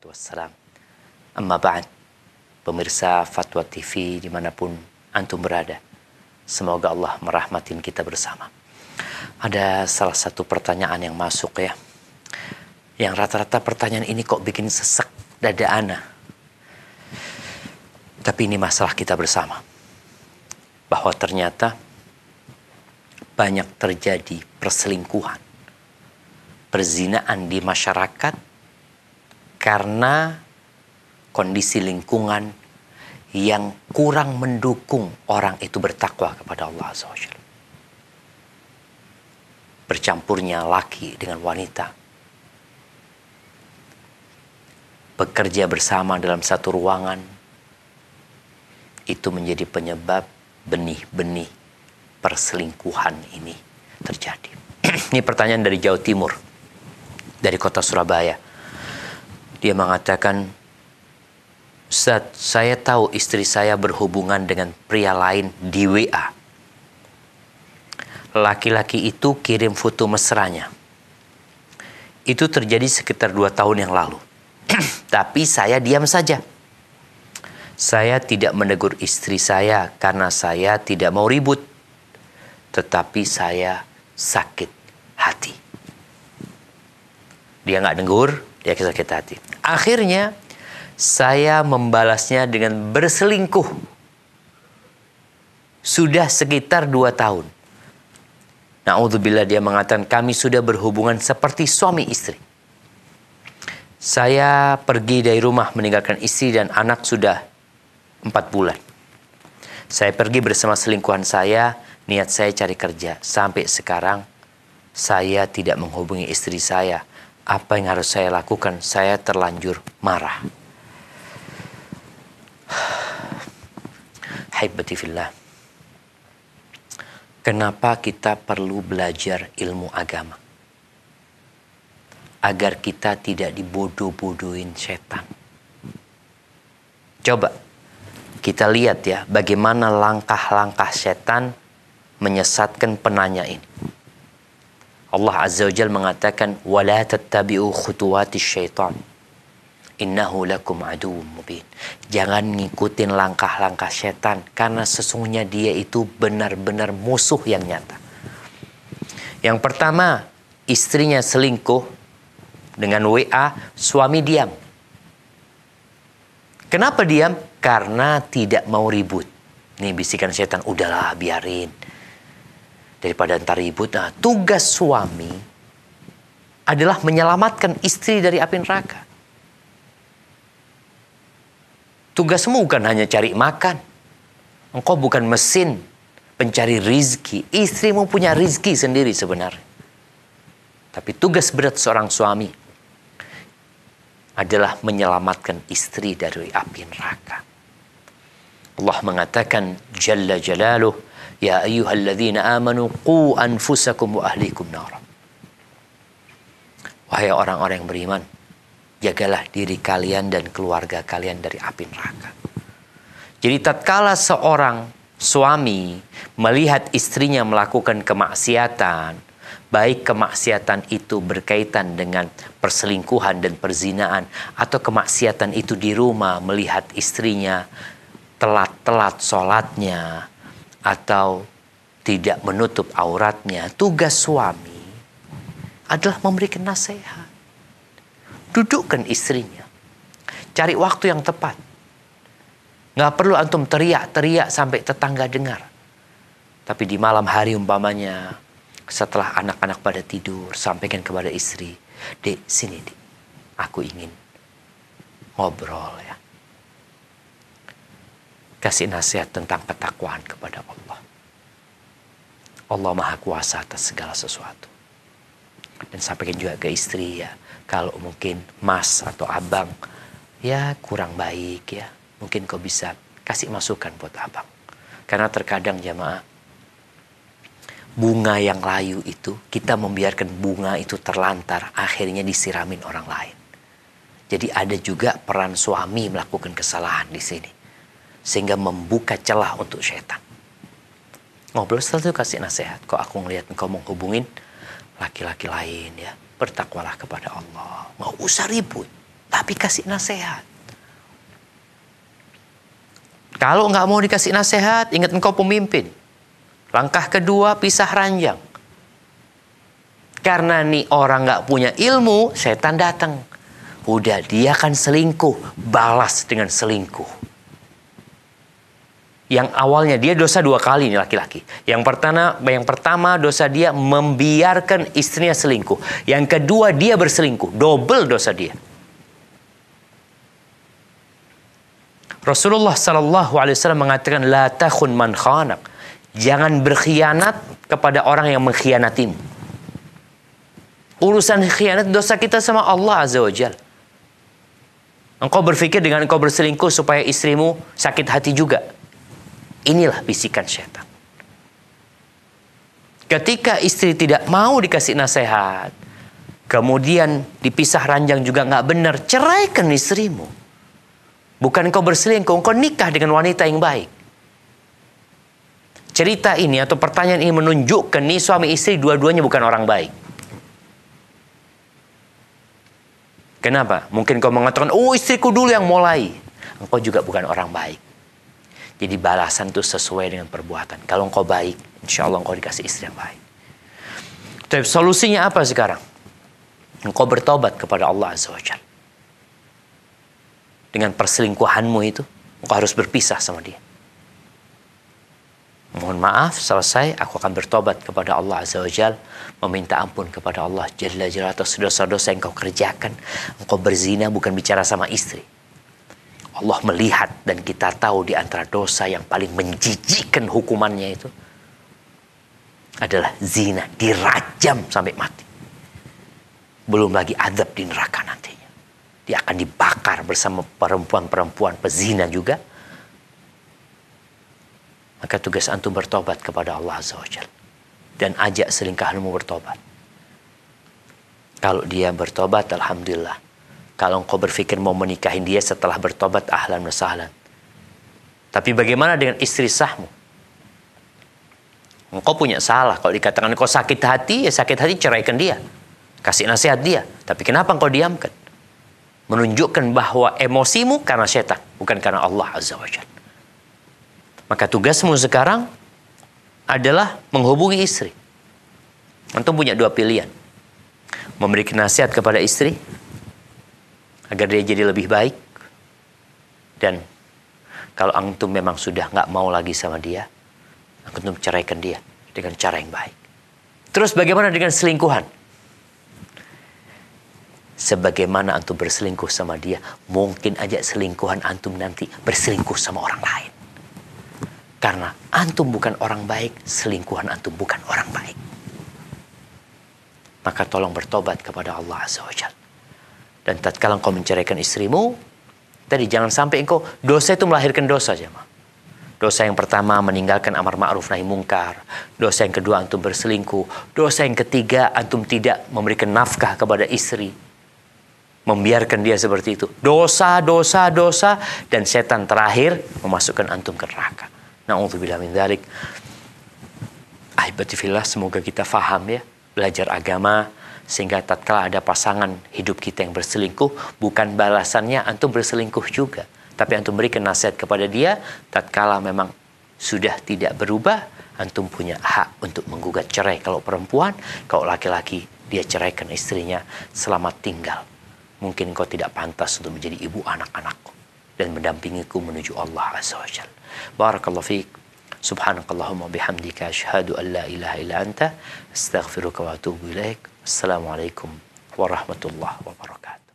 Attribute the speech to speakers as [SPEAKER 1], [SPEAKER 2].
[SPEAKER 1] wassalatu wassalam. Amma ba'd. Pemirsa Fatwa TV dimanapun antum berada, semoga Allah merahmatin kita bersama. Ada salah satu pertanyaan yang masuk ya, yang rata-rata pertanyaan ini kok bikin sesek dada ana. Tapi ini masalah kita bersama, bahwa ternyata banyak terjadi perselingkuhan, perzinaan di masyarakat karena kondisi lingkungan yang kurang mendukung orang itu bertakwa kepada Allah Azza wa Jalla. Bercampurnya laki dengan wanita, bekerja bersama dalam satu ruangan, itu menjadi penyebab benih-benih perselingkuhan ini terjadi. Ini pertanyaan dari Jawa Timur, dari kota Surabaya. Dia mengatakan, Ustaz, saya tahu istri saya berhubungan dengan pria lain di WA. Laki-laki itu kirim foto mesranya. Itu terjadi sekitar 2 tahun yang lalu. Tapi saya diam saja. Saya tidak menegur istri saya karena saya tidak mau ribut. Tetapi saya sakit hati. Dia nggak negur, dia sakit hati. Akhirnya saya membalasnya dengan berselingkuh. Sudah sekitar 2 tahun. Na'udzubillah, dia mengatakan kami sudah berhubungan seperti suami istri. Saya pergi dari rumah meninggalkan istri dan anak sudah 4 bulan. Saya pergi bersama selingkuhan saya, niat saya cari kerja. Sampai sekarang saya tidak menghubungi istri saya. Apa yang harus saya lakukan? Saya terlanjur marah. Haibati fillah. Kenapa kita perlu belajar ilmu agama? Agar kita tidak dibodoh-bodohin setan. Coba kita lihat ya, bagaimana langkah-langkah setan menyesatkan penanya ini. Allah Azza wa Jalla mengatakan, وَلَا تَتَّبِعُوا خُطُوَاتِ الشَّيْطَانِ إِنَّهُ لَكُمْ عَدُوٌّ مُبِينٌ. Jangan ngikutin langkah-langkah setan, karena sesungguhnya dia itu benar-benar musuh yang nyata. Yang pertama, istrinya selingkuh dengan WA, suami diam. Kenapa diam? Karena tidak mau ribut. Ini bisikan setan, udahlah biarin. Daripada ntar ribut. Nah, tugas suami adalah menyelamatkan istri dari api neraka. Tugasmu bukan hanya cari makan. Engkau bukan mesin pencari rizki. Istrimu punya rizki sendiri sebenarnya. Tapi tugas berat seorang suami adalah menyelamatkan istri dari api neraka. Allah mengatakan, Jalla Jalaluh, Ya ayyuhalladzina amanu qu anfusakum wa ahlikum nar. Wahai orang-orang yang beriman, jagalah diri kalian dan keluarga kalian dari api neraka. Jadi tatkala seorang suami melihat istrinya melakukan kemaksiatan, baik kemaksiatan itu berkaitan dengan perselingkuhan dan perzinaan, atau kemaksiatan itu di rumah melihat istrinya telat-telat sholatnya, atau tidak menutup auratnya, tugas suami adalah memberikan nasihat. Dudukkan istrinya. Cari waktu yang tepat. Nggak perlu antum teriak-teriak sampai tetangga dengar. Tapi di malam hari umpamanya, setelah anak-anak pada tidur, sampaikan kepada istri, Dek, sini Dek, aku ingin ngobrol ya. Kasih nasihat tentang ketakwaan kepada Allah. Allah Maha Kuasa atas segala sesuatu. Dan sampaikan juga ke istri ya, kalau mungkin mas atau abang ya kurang baik ya, mungkin kau bisa kasih masukan buat abang. Karena terkadang jamaah, bunga yang layu itu, kita membiarkan bunga itu terlantar, akhirnya disiramin orang lain. Jadi ada juga peran suami melakukan kesalahan di sini, sehingga membuka celah untuk syaitan. Ngobrol setelah itu kasih nasihat. Kok aku ngelihat engkau menghubungin laki-laki lain ya, bertakwalah kepada Allah. Nggak usah ribut, tapi kasih nasihat. Kalau nggak mau dikasih nasihat, ingat engkau pemimpin. Langkah kedua, pisah ranjang. Karena nih orang nggak punya ilmu, setan datang. Udah, dia kan selingkuh, balas dengan selingkuh. Yang awalnya dia dosa 2 kali nih laki-laki. Yang pertama dosa dia membiarkan istrinya selingkuh. Yang kedua dia berselingkuh, double dosa dia. Rasulullah SAW mengatakan, la takhun man khanak. Jangan berkhianat kepada orang yang mengkhianatimu. Urusan khianat dosa kita sama Allah Azza wa Jalla. Engkau berpikir dengan engkau berselingkuh supaya istrimu sakit hati juga. Inilah bisikan syaitan. Ketika istri tidak mau dikasih nasihat, kemudian dipisah ranjang juga nggak benar, ceraikan istrimu. Bukan engkau berselingkuh, engkau nikah dengan wanita yang baik. Cerita ini atau pertanyaan ini menunjukkan nih suami istri dua-duanya bukan orang baik. Kenapa? Mungkin kau mengatakan, oh istriku dulu yang mulai. Engkau juga bukan orang baik. Jadi balasan itu sesuai dengan perbuatan. Kalau engkau baik, insya Allah engkau dikasih istri yang baik. Tapi solusinya apa sekarang? Engkau bertobat kepada Allah Azza wa Jalla. Dengan perselingkuhanmu itu, engkau harus berpisah sama dia. Mohon maaf, selesai, aku akan bertobat kepada Allah Azza wa Jalla, meminta ampun kepada Allah Jalla Jalla atas dosa-dosa yang kau kerjakan. Engkau berzina bukan bicara sama istri. Allah melihat dan kita tahu di antara dosa yang paling menjijikkan hukumannya itu adalah zina, dirajam sampai mati. Belum lagi azab di neraka nantinya. Dia akan dibakar bersama perempuan-perempuan pezina juga. Maka tugas antum bertobat kepada Allah Azza wa Jalla. Dan ajak selingkuhanmu bertobat. Kalau dia bertobat, alhamdulillah. Kalau engkau berpikir mau menikahin dia setelah bertobat, ahlan wa sahlan. Tapi bagaimana dengan istri sahmu? Engkau punya salah. Kalau dikatakan engkau sakit hati, ya sakit hati ceraikan dia. Kasih nasihat dia. Tapi kenapa engkau diamkan? Menunjukkan bahwa emosimu karena setan, bukan karena Allah Azza wa Jalla. Maka tugasmu sekarang adalah menghubungi istri. Antum punya 2 pilihan. Memberikan nasihat kepada istri agar dia jadi lebih baik. Dan kalau antum memang sudah nggak mau lagi sama dia, antum ceraikan dia dengan cara yang baik. Terus bagaimana dengan selingkuhan? Sebagaimana antum berselingkuh sama dia, mungkin aja selingkuhan antum nanti berselingkuh sama orang lain. Karena antum bukan orang baik, selingkuhan antum bukan orang baik. Maka tolong bertobat kepada Allah Azza wa Jalla. Dan tatkala engkau menceraikan istrimu, tadi jangan sampai engkau, dosa itu melahirkan dosa, jemaah. Dosa yang pertama meninggalkan amar ma'ruf nahi mungkar. Dosa yang kedua antum berselingkuh. Dosa yang ketiga antum tidak memberikan nafkah kepada istri. Membiarkan dia seperti itu. Dosa, dosa, dosa. Dan setan terakhir memasukkan antum ke neraka. Na'udzubillah min dzalik. Ahibati fillah, semoga kita faham ya. Belajar agama. Sehingga tatkala ada pasangan hidup kita yang berselingkuh, bukan balasannya antum berselingkuh juga. Tapi antum berikan nasihat kepada dia. Tatkala memang sudah tidak berubah, antum punya hak untuk menggugat cerai. Kalau perempuan, kalau laki-laki, dia ceraikan istrinya selamat tinggal. Mungkin kau tidak pantas untuk menjadi ibu anak-anakku dan mendampingiku menuju Allah Azza wa Jalla. Barakallahu fiik. Subhanakallahumma bihamdika asyhadu an la ilaha illa anta astaghfiruka wa atubu ilaik. Assalamualaikum warahmatullahi wabarakatuh.